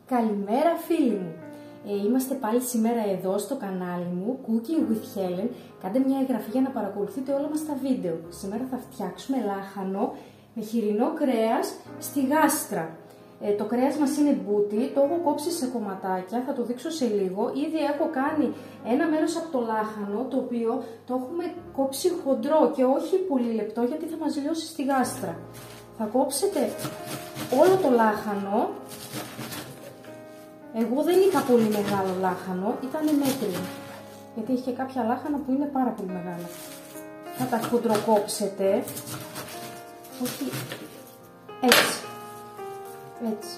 Καλημέρα φίλοι μου! Είμαστε πάλι σήμερα εδώ στο κανάλι μου Cooking with Helen. Κάντε μια εγγραφή για να παρακολουθείτε όλα μας τα βίντεο. Σήμερα θα φτιάξουμε λάχανο με χοιρινό κρέας στη γάστρα. Το κρέας μας είναι μπούτι, το έχω κόψει σε κομματάκια, θα το δείξω σε λίγο. Ήδη έχω κάνει ένα μέρος από το λάχανο, το οποίο το έχουμε κόψει χοντρό και όχι πολύ λεπτό, γιατί θα μας λιώσει στη γάστρα. Θα κόψετε όλο το λάχανο. Εγώ δεν είχα πολύ μεγάλο λάχανο, ήταν μέτριο, γιατί είχε κάποια λάχανα που είναι πάρα πολύ μεγάλα. Θα τα χοντροκόψετε, όχι έτσι, έτσι,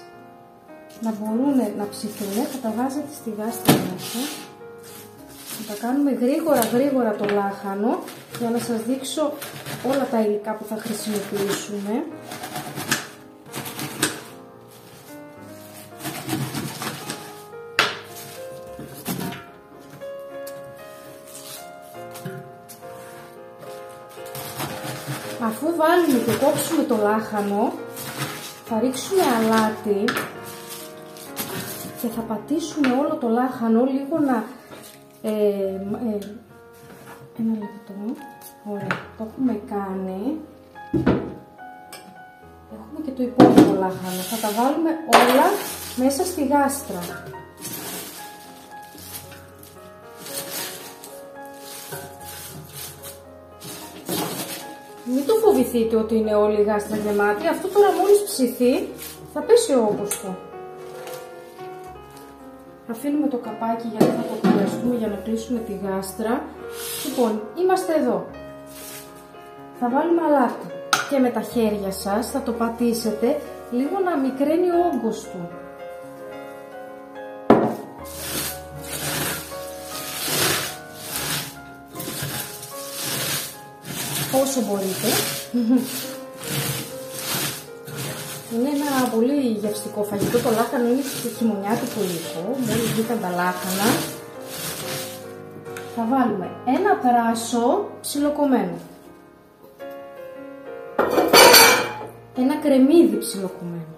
να μπορούν να ψηθούν, θα τα βάζετε στη γάστρα μέσα. Θα τα κάνουμε γρήγορα το λάχανο, για να σας δείξω όλα τα υλικά που θα χρησιμοποιήσουμε. Αφού βάλουμε και κόψουμε το λάχανο, θα ρίξουμε αλάτι και θα πατήσουμε όλο το λάχανο λίγο να... ένα λεπτό, ωραία, το έχουμε κάνει. Έχουμε και το υπόλοιπο λάχανο, θα τα βάλουμε όλα μέσα στη γάστρα. Μην το φοβηθείτε ότι είναι όλη η γάστρα γεμάτη, αυτό τώρα μόλις ψηθεί θα πέσει ο όγκος του. Αφήνουμε το καπάκι γιατί θα το χρειαστούμε για να κλείσουμε τη γάστρα. Λοιπόν, είμαστε εδώ. Θα βάλουμε αλάτι και με τα χέρια σας θα το πατήσετε λίγο να μικραίνει ο όγκος του. Όσο μπορείτε. Είναι ένα πολύ γευστικό φαγητό, το λάχανο είναι χειμωνιάτικο υλικό, μόλις βγήκαν τα λάχανα. Θα βάλουμε ένα πράσο ψιλοκομμένο, ένα κρεμμύδι ψιλοκομμένο,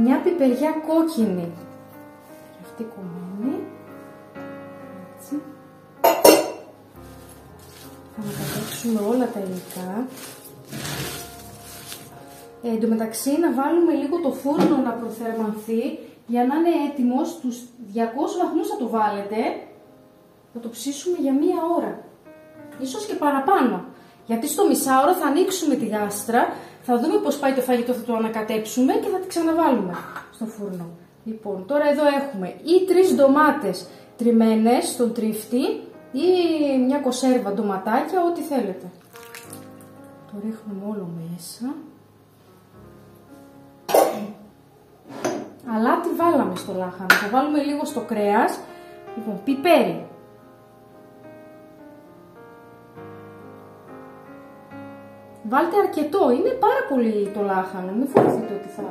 μια πιπεριά κόκκινη, αυτή κομμένη, έτσι. Θα ανακατέψουμε όλα τα υλικά. Εν τω μεταξύ να βάλουμε λίγο το φούρνο να προθερμανθεί για να είναι έτοιμο. Στους 200 βαθμούς θα το βάλετε. Θα το ψήσουμε για 1 ώρα. Ίσως και παραπάνω. Γιατί στο μισάωρο θα ανοίξουμε τη γάστρα, θα δούμε πώς πάει το φαγητό, θα το ανακατέψουμε και θα τη ξαναβάλουμε στο φούρνο. Λοιπόν, τώρα εδώ έχουμε ή 3 ντομάτες τριμμένες στον τρίφτη ή μια κονσέρβα ντοματάκια, ό,τι θέλετε. Το ρίχνουμε όλο μέσα. Αλάτι βάλαμε στο λάχανο, θα βάλουμε λίγο στο κρέας. Λοιπόν, πιπέρι. Βάλτε αρκετό, είναι πάρα πολύ το λάχανο, μην φοβηθείτε ότι θα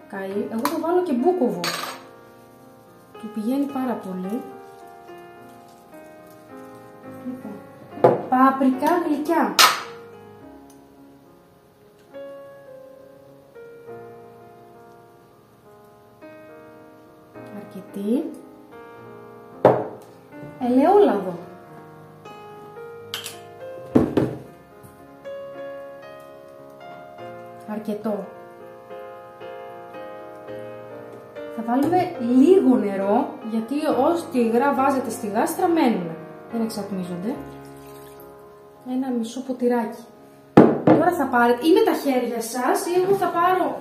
καεί. Εγώ θα βάλω και μπούκοβο, του πηγαίνει πάρα πολύ. Λοιπόν, πάπρικα γλυκιά. Αρκετή. Ελαιόλαδο. Αρκετό. Θα βάλουμε λίγο νερό, γιατί ό,τι υγρά βάζετε στη γάστρα μένουν. Δεν εξατμίζονται. Ένα μισό ποτηράκι. Τώρα θα πάρετε ή με τα χέρια σας, ή εγώ θα πάρω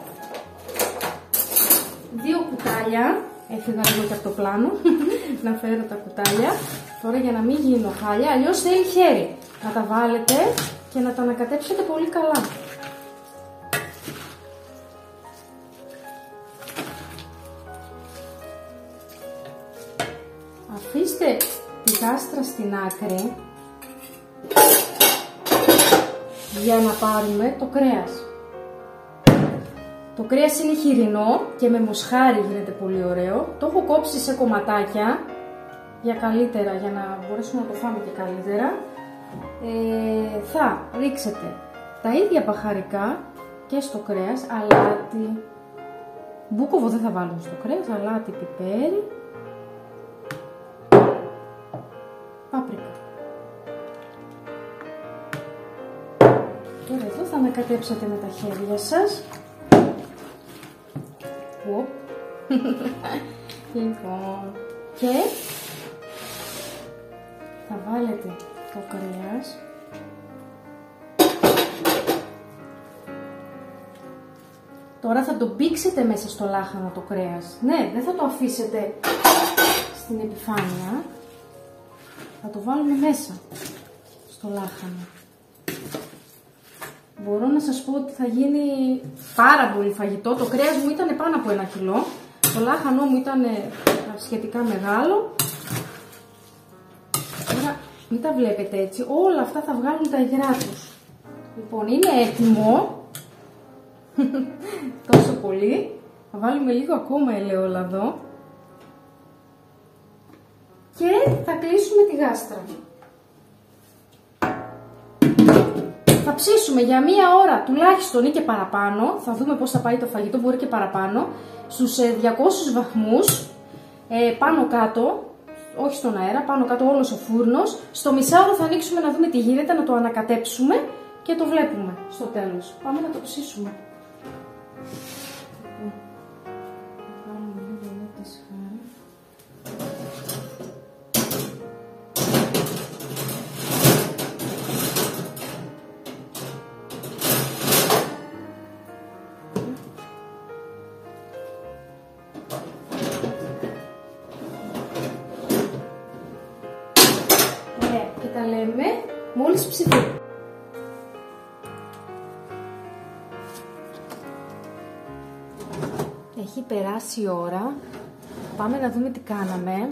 2 κουτάλια. Έφυγα λίγο και από το πλάνο να φέρω τα κουτάλια. Τώρα για να μην γίνω χάλια, αλλιώς θέλει χέρι. Να τα βάλετε και να τα ανακατέψετε πολύ καλά. Αφήστε τη γάστρα στην άκρη για να πάρουμε το κρέας. Το κρέας είναι χοιρινό και με μοσχάρι γίνεται πολύ ωραίο. Το έχω κόψει σε κομματάκια για καλύτερα, για να μπορέσουμε να το φάμε και καλύτερα. Θα ρίξετε τα ίδια μπαχαρικά και στο κρέας, αλάτι, Μπούκοβο δεν θα βάλουμε στο κρέας, αλάτι, πιπέρι, πάπρικα. Τώρα εδώ θα ανακατέψετε με τα χέρια σας. Λοιπόν, και θα βάλετε το κρέας. Τώρα θα το μπήξετε μέσα στο λάχανο το κρέας. Ναι, δεν θα το αφήσετε στην επιφάνεια. Θα το βάλουμε μέσα στο λάχανο. Μπορώ να σας πω ότι θα γίνει πάρα πολύ φαγητό. Το κρέας μου ήταν πάνω από 1 κιλό. Το λάχανό μου ήταν σχετικά μεγάλο. Τώρα μην τα βλέπετε έτσι. Όλα αυτά θα βγάλουν τα υγρά τους. Λοιπόν, είναι έτοιμο. Τόσο πολύ. Θα βάλουμε λίγο ακόμα ελαιόλαδο. Και θα κλείσουμε τη γάστρα. Θα ψήσουμε για 1 ώρα τουλάχιστον ή και παραπάνω. Θα δούμε πώς θα πάει το φαγητό, μπορεί και παραπάνω. Στους 200 βαθμούς, πάνω κάτω, όχι στον αέρα, πάνω κάτω όλος ο φούρνος. Στο μισάωρο θα ανοίξουμε να δούμε τι γίνεται, να το ανακατέψουμε και το βλέπουμε στο τέλος. Πάμε να το ψήσουμε. Βάλουμε λίγο τη σχάρι. Ωραία, και τα λέμε μόλις ψηθεί. Έχει περάσει η ώρα. Πάμε να δούμε τι κάναμε.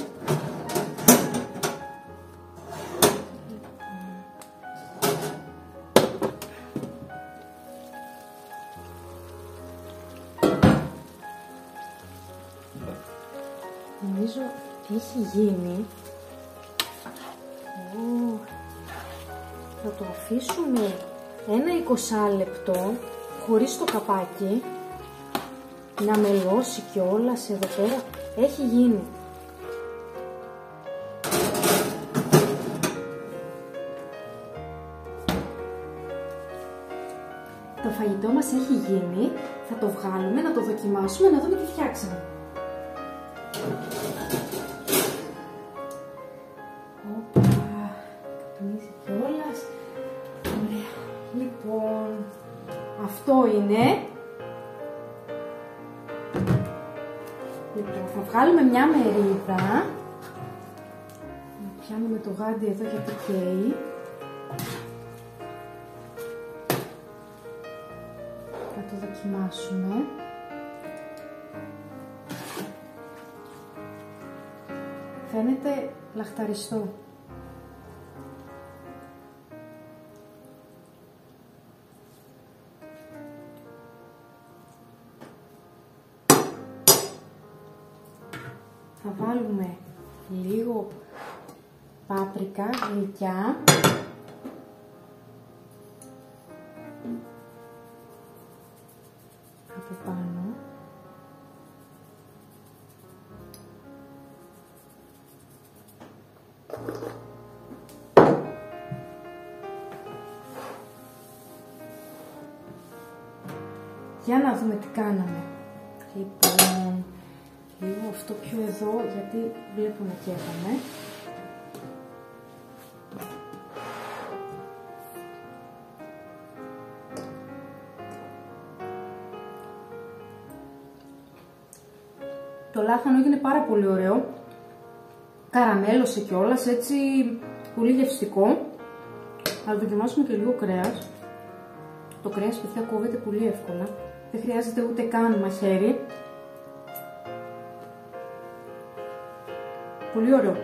Νομίζω έχει γίνει. Θα το αφήσουμε 1 20 λεπτό χωρίς το καπάκι να μελώσει κιόλας. Εδώ πέρα έχει γίνει. Το φαγητό μας έχει γίνει. Θα το βγάλουμε, να το δοκιμάσουμε, να δούμε τι φτιάξαμε. Όπα, καπνίζει κιόλας. Ωραία. Λοιπόν, αυτό είναι. Λοιπόν, θα βγάλουμε μια μερίδα. Πιάνουμε το γάντι εδώ γιατί καίει. Θα το δοκιμάσουμε. Φαίνεται λαχταριστό. Θα βάλουμε λίγο πάπρικα γλυκιά. Από πάνω. Για να δούμε τι κάναμε. Λοιπόν, λίγο αυτό πιο εδώ, γιατί βλέπω να καίγαμε. Το λάχανο έγινε πάρα πολύ ωραίο. Καραμέλωσε κιόλας, έτσι πολύ γευστικό. Θα δοκιμάσουμε και λίγο κρέας. Το κρέας, παιδιά, κόβεται πολύ εύκολα. Δεν χρειάζεται ούτε καν μαχαίρι. Πολύ ωραίο.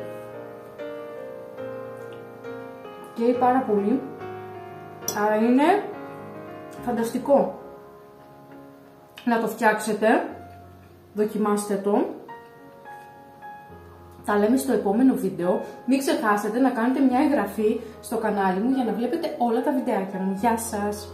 Καίει πάρα πολύ. Άρα είναι φανταστικό. Να το φτιάξετε. Δοκιμάστε το. Τα λέμε στο επόμενο βίντεο. Μην ξεχάσετε να κάνετε μια εγγραφή στο κανάλι μου για να βλέπετε όλα τα βιντεάκια μου. Γεια σας!